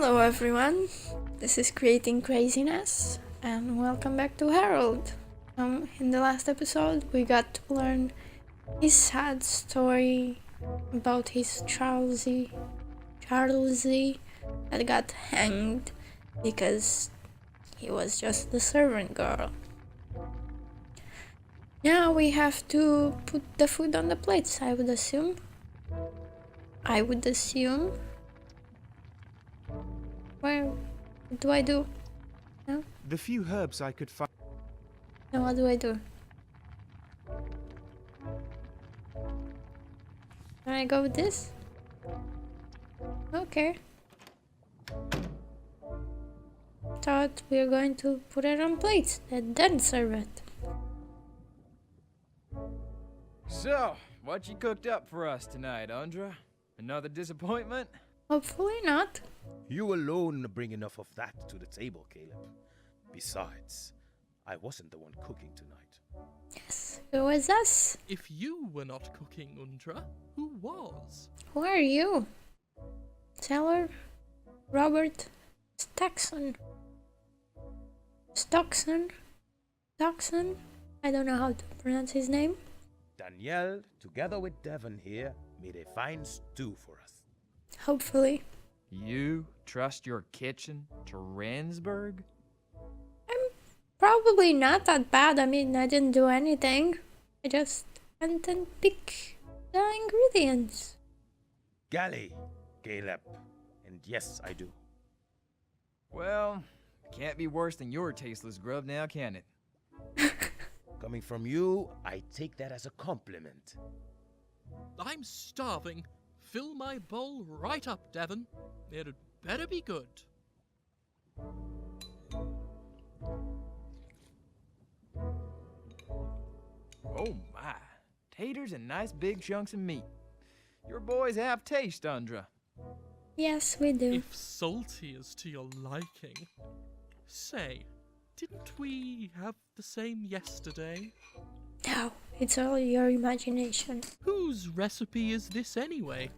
Hello everyone, this is Creating Craziness and welcome back to Herald. In the last episode we got to learn his sad story about his Charlesy that got hanged because he was just the servant girl. Now we have to put the food on the plates, I would assume. What do I do? No? The few herbs I could find. Now what do I do? Can I go with this? Okay. Thought we were going to put it on plates and then serve it. So, what you cooked up for us tonight, Andra? Another disappointment? Hopefully not. You alone bring enough of that to the table, Caleb. Besides, I wasn't the one cooking tonight. Yes, it was us. If you were not cooking, Undra, who was? Who are you? Taylor? Robert? Stockson? I don't know how to pronounce his name. Danielle, together with Devan here, made a fine stew for us. Hopefully. You trust your kitchen to Rensburg? I'm probably not that bad. I mean, I didn't do anything. I just went and picked the ingredients. Galley, Caleb. And yes, I do. Well, can't be worse than your tasteless grub now, can it? Coming from you, I take that as a compliment. I'm starving. Fill my bowl right up, Devan. It'd better be good. Oh my. Taters and nice big chunks of meat. Your boys have taste, Andra. Yes, we do. If salty is to your liking. Say, didn't we have the same yesterday? No, it's all your imagination. Whose recipe is this anyway?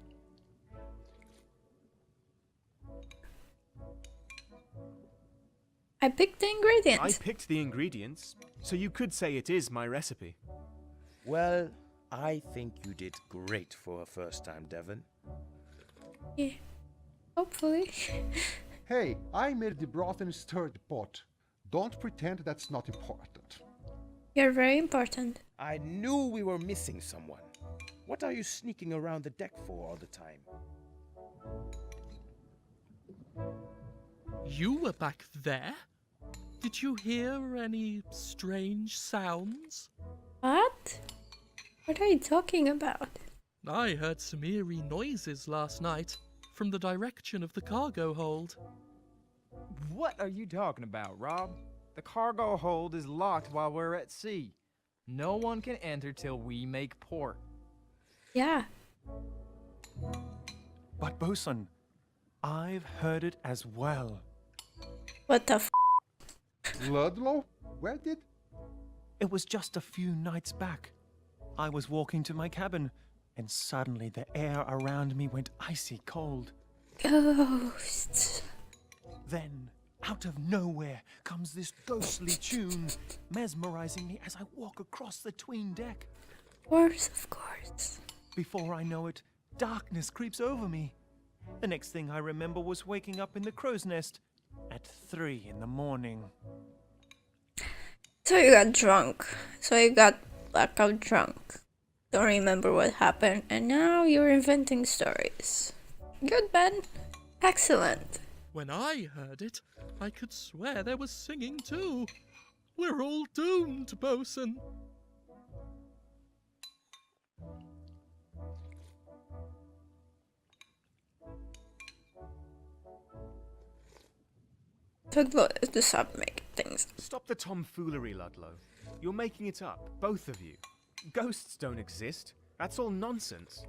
I picked the ingredients. I picked the ingredients, so you could say it is my recipe. Well, I think you did great for a first time, Devan. Yeah, hopefully. Hey, I made the broth and stirred the pot. Don't pretend that's not important. You're very important. I knew we were missing someone. What are you sneaking around the deck for all the time? You were back there? Did you hear any strange sounds? What? What are you talking about? I heard some eerie noises last night from the direction of the cargo hold. What are you talking about, Rob? The cargo hold is locked while we're at sea. No one can enter till we make port. Yeah. But Bosun, I've heard it as well. What the f? Ludlow? Where did... It was just a few nights back. I was walking to my cabin, and suddenly the air around me went icy cold. Ghosts. Then, out of nowhere, comes this ghostly tune, mesmerizing me as I walk across the 'tween deck. Of course. Before I know it, darkness creeps over me. The next thing I remember was waking up in the crow's nest at 3 in the morning. So you got drunk. So you got blackout drunk. Don't remember what happened, and now you're inventing stories. Good, Ben. Excellent. When I heard it, I could swear there was singing too. We're all doomed, Bosun. Took to stop making things. Stop the tomfoolery, Ludlow. You're making it up, both of you. Ghosts don't exist. That's all nonsense.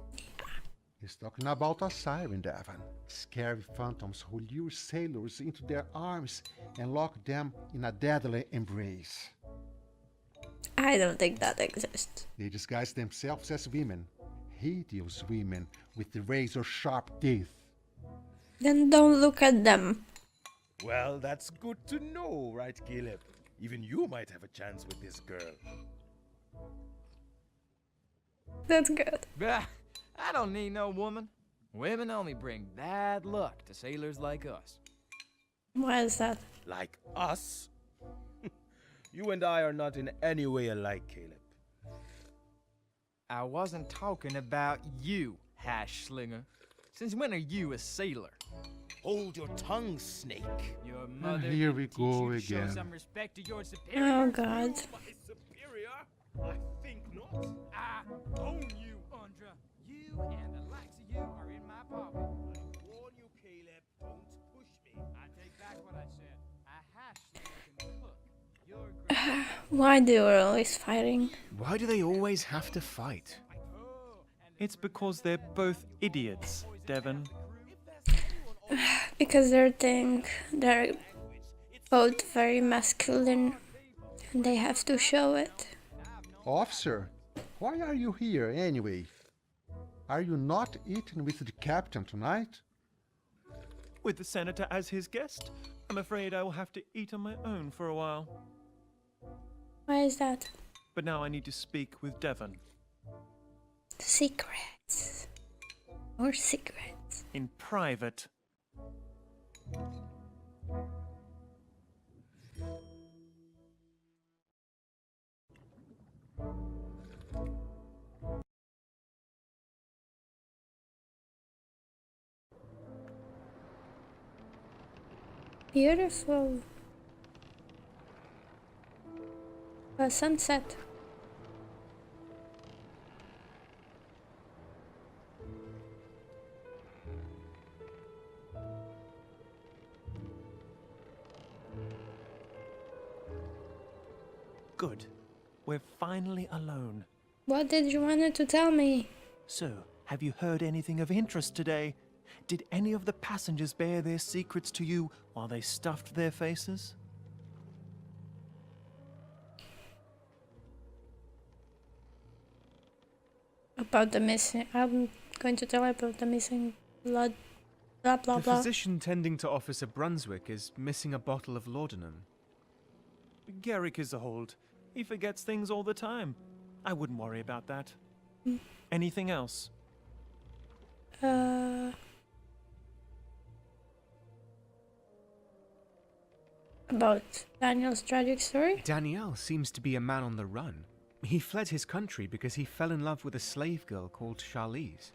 He's talking about a siren, Devan. Scary phantoms who lure sailors into their arms and lock them in a deadly embrace. I don't think that exists. They disguise themselves as women, hideous women with razor-sharp teeth. Then don't look at them. Well, that's good to know, right, Caleb? Even you might have a chance with this girl. That's good. Bah, I don't need no woman. Women only bring bad luck to sailors like us. Why is that? Like us? You and I are not in any way alike, Caleb. I wasn't talking about you, hash slinger. Since when are you a sailor? Hold your tongue, snake. Your And mother here didn't we teach go you to show again. some respect to your superior. Oh god. My superior? I think not. I own you, Andra. You and the likes of you are in my pocket. I warn you, Caleb, don't push me. I take back what I said. A hash slinger can cook. You're great. Why they were always fighting? Why do they always have to fight? It's because they're both idiots, Devan. Because they're both very masculine and they have to show it. Officer, why are you here anyway? Are you not eating with the captain tonight? With the senator as his guest, I'm afraid I will have to eat on my own for a while. Why is that? But now I need to speak with Devan. Secrets. More secrets. In private. Beautiful. A sunset. Good. We're finally alone. What did you want to tell me? So, have you heard anything of interest today? Did any of the passengers bear their secrets to you while they stuffed their faces? About the missing. I'm going to tell about the missing blood. Blah blah The blah. physician tending to Officer Brunswick is missing a bottle of laudanum. Garrick is a hold. He forgets things all the time. I wouldn't worry about that. Anything else? About Daniel's tragic story? Danielle seems to be a man on the run. He fled his country because he fell in love with a slave girl called Charlize.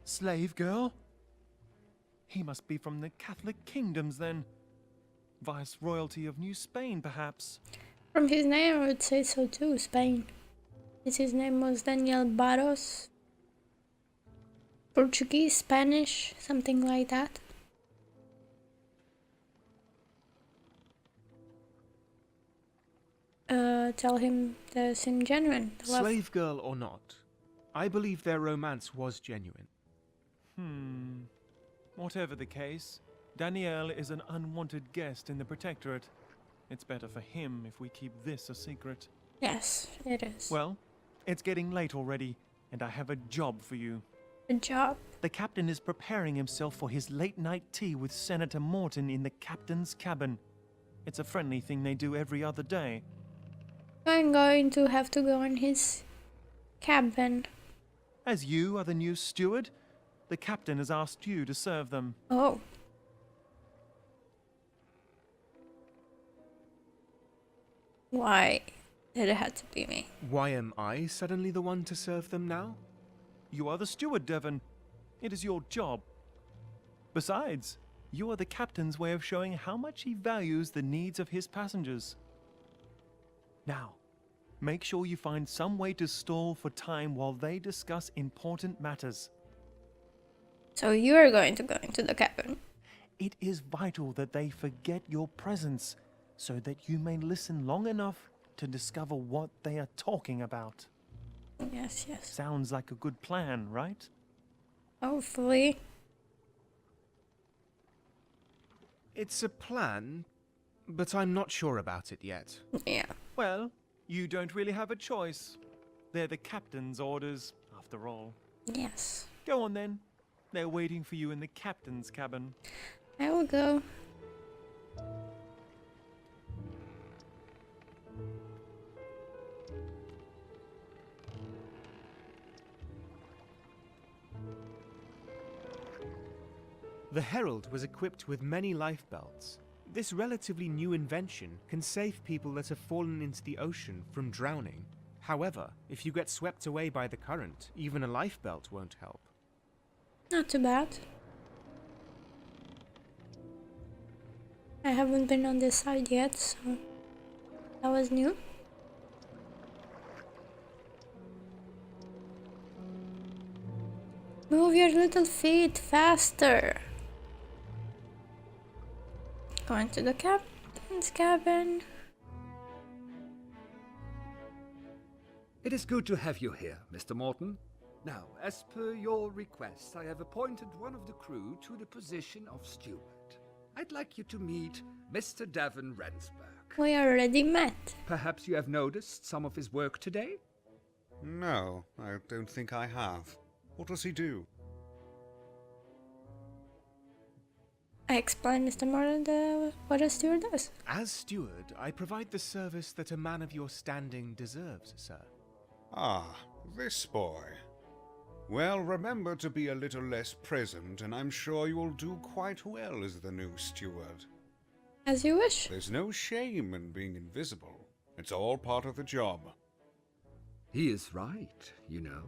Slave girl? He must be from the Catholic kingdoms then. Viceroyalty of New Spain, perhaps. From his name, I would say so too. Spain. His name was Daniel Barros. Portuguese, Spanish, something like that. Tell him they seem genuine. The love- Slave girl or not, I believe their romance was genuine. Whatever the case, Danielle is an unwanted guest in the Protectorate. It's better for him if we keep this a secret. Yes, it is. Well, it's getting late already, and I have a job for you. Good job. The captain is preparing himself for his late-night tea with Senator Morton in the captain's cabin. It's a friendly thing they do every other day. I'm going to have to go in his cabin. As you are the new steward, the captain has asked you to serve them. Oh. Why did it have to be me? Why am I suddenly the one to serve them now? You are the steward, Devan. It is your job. Besides, you are the captain's way of showing how much he values the needs of his passengers. Now, make sure you find some way to stall for time while they discuss important matters. So you are going to go into the cabin. It is vital that they forget your presence so that you may listen long enough to discover what they are talking about. Yes, yes. Sounds like a good plan, right? Hopefully. It's a plan, but I'm not sure about it yet. Yeah. Well, you don't really have a choice. They're the captain's orders, after all. Yes. Go on then. They're waiting for you in the captain's cabin. I will go. The Herald was equipped with many life belts. This relatively new invention can save people that have fallen into the ocean from drowning. However, if you get swept away by the current, even a life belt won't help. Not too bad. I haven't been on this side yet, so that was new. Move your little feet faster. Going to the captain's cabin. It is good to have you here, Mr. Morton. Now, as per your request, I have appointed one of the crew to the position of steward. I'd like you to meet Mr. Devan Rensburg. We already met. Perhaps you have noticed some of his work today? No, I don't think I have. What does he do? I explained, Mr. Morton, what a steward does. As steward, I provide the service that a man of your standing deserves, sir. Ah, this boy. Well, remember to be a little less present, and I'm sure you'll do quite well as the new steward. As you wish. There's no shame in being invisible. It's all part of the job. He is right, you know.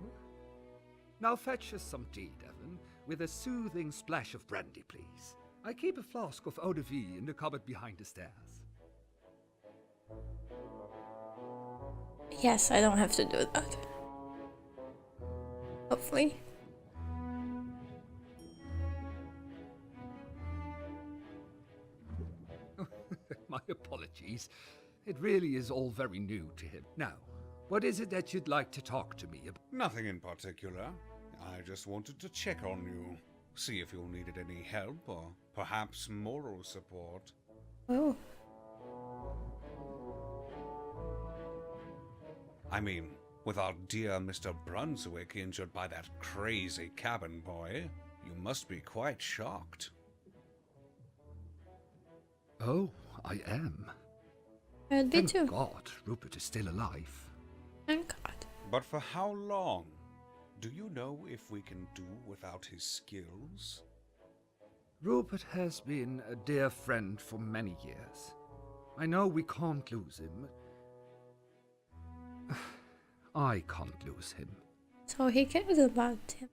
Now fetch us some tea, Devon, with a soothing splash of brandy, please. I keep a flask of eau de vie in the cupboard behind the stairs. Yes, I don't have to do that. Hopefully. My apologies. It really is all very new to him. Now, what is it that you'd like to talk to me about? Nothing in particular. I just wanted to check on you. See if you needed any help or perhaps moral support. Oh. I mean, with our dear Mr. Brunswick injured by that crazy cabin boy, you must be quite shocked. Oh, I am. I would be Thank too. God Rupert is still alive. Thank God. But for how long? Do you know if we can do without his skills? Rupert has been a dear friend for many years. I know we can't lose him. I can't lose him. So he cares about him.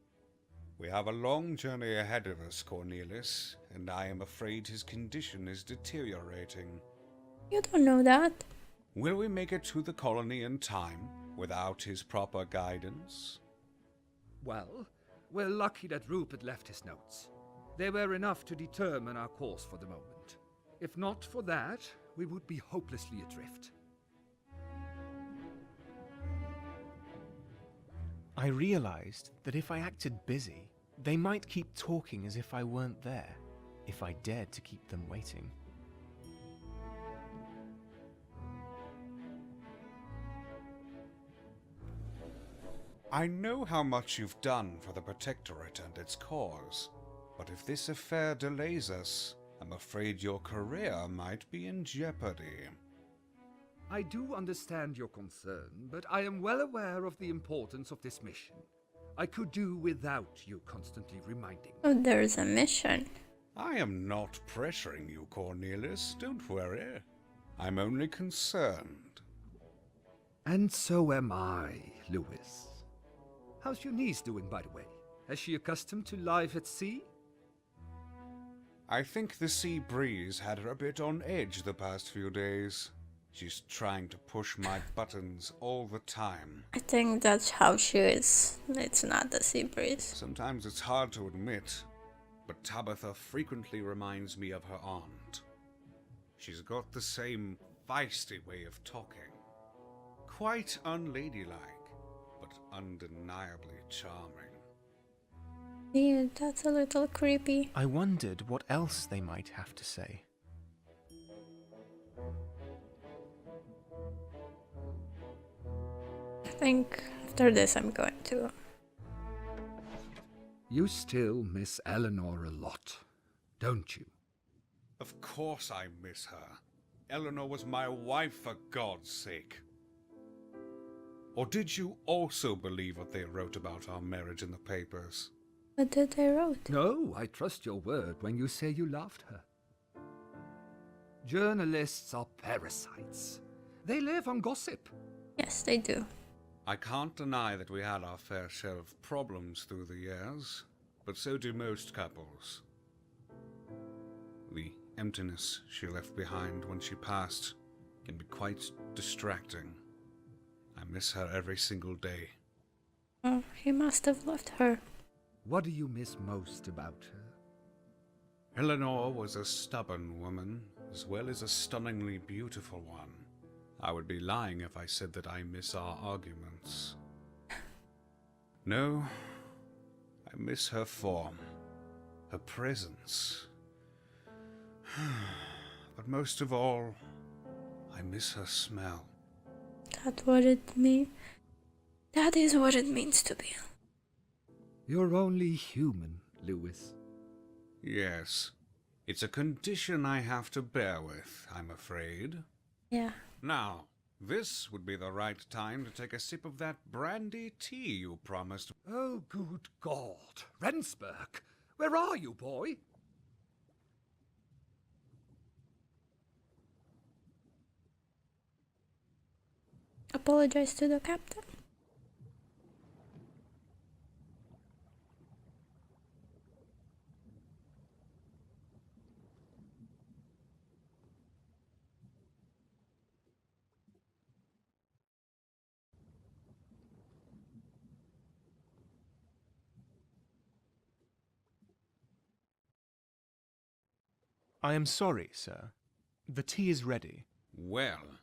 We have a long journey ahead of us, Cornelius, and I am afraid his condition is deteriorating. You don't know that. Will we make it to the colony in time without his proper guidance? Well, we're lucky that Rupert left his notes. They were enough to determine our course for the moment. If not for that, we would be hopelessly adrift. I realized that if I acted busy, they might keep talking as if I weren't there, if I dared to keep them waiting. I know how much you've done for the Protectorate and its cause, but if this affair delays us, I'm afraid your career might be in jeopardy. I do understand your concern, but I am well aware of the importance of this mission. I could do without you constantly reminding me. Oh, there's a mission. I am not pressuring you, Cornelius, don't worry. I'm only concerned. And so am I, Lewis. How's your niece doing, by the way? Is she accustomed to life at sea? I think the sea breeze had her a bit on edge the past few days. She's trying to push my buttons all the time. I think that's how she is. It's not the sea breeze. Sometimes it's hard to admit, but Tabitha frequently reminds me of her aunt. She's got the same feisty way of talking. Quite unladylike, but undeniably charming. Yeah, that's a little creepy. I wondered what else they might have to say. I think after this I'm going to. You still miss Eleanor a lot, don't you? Of course I miss her. Eleanor was my wife, for God's sake. Or did you also believe what they wrote about our marriage in the papers? What did they wrote? No, I trust your word when you say you loved her. Journalists are parasites. They live on gossip. Yes, they do. I can't deny that we had our fair share of problems through the years, but so do most couples. The emptiness she left behind when she passed can be quite distracting. I miss her every single day. Oh, he must have loved her. What do you miss most about her? Eleanor was a stubborn woman, as well as a stunningly beautiful one. I would be lying if I said that I miss our arguments. No, I miss her form, her presence. But most of all, I miss her smell. That is what it means to be. You're only human, Lewis. Yes, it's a condition I have to bear with, I'm afraid. Yeah. Now, this would be the right time to take a sip of that brandy tea you promised. Oh, good God. Rensburg, where are you, boy? Apologize to the captain. I am sorry, sir. The tea is ready. Well,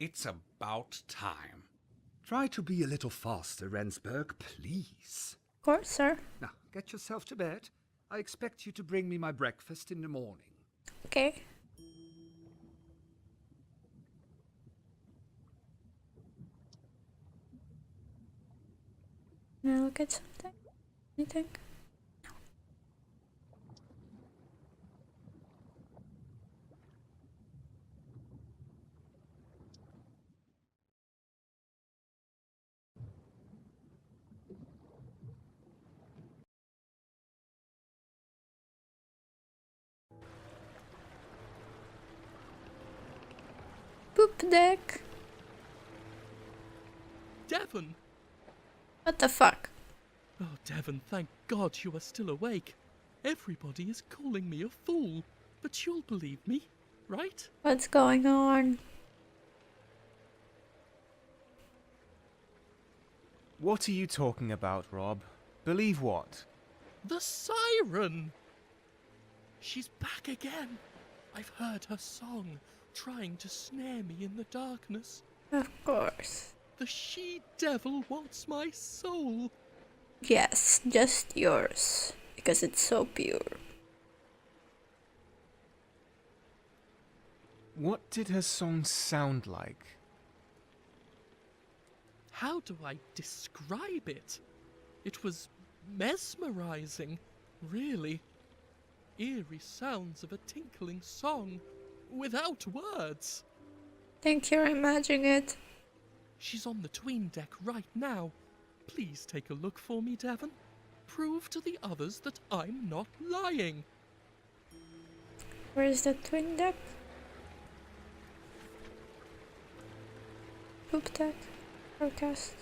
it's about time. Try to be a little faster, Rensburg, please. Of course, sir. Now, get yourself to bed. I expect you to bring me my breakfast in the morning. Okay. Can I look at something? Anything? No. Poop deck. Devon! What the fuck? Oh, Devon, thank God you are still awake. Everybody is calling me a fool, but you'll believe me, right? What's going on? What are you talking about, Rob? Believe what? The siren! She's back again. I've heard her song, trying to snare me in the darkness. Of course. The she-devil wants my soul. Yes, just yours. Because it's so pure. What did her song sound like? How do I describe it? It was mesmerizing, really. Eerie sounds of a tinkling song, without words. Think you're imagining it? She's on the tween deck right now. Please take a look for me, Devon. Prove to the others that I'm not lying. Where is the twin deck? Poop deck. Forecast.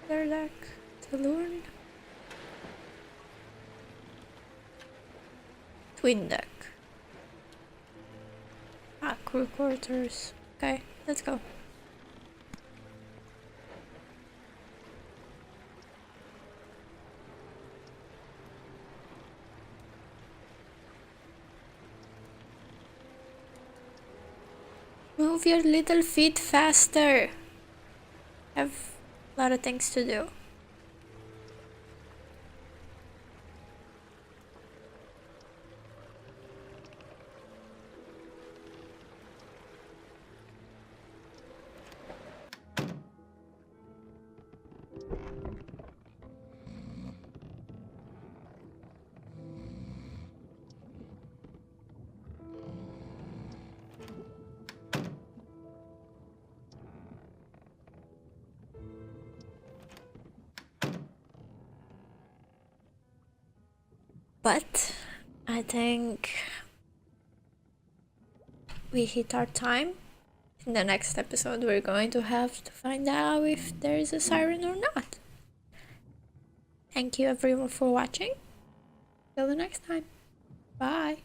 Other deck. Saloon. Twin deck. Ah, crew quarters. Okay, let's go. Move your little feet faster. I have a lot of things to do. But I think we hit our time. In the next episode, we're going to have to find out if there is a siren or not. Thank you everyone for watching. Till the next time. Bye.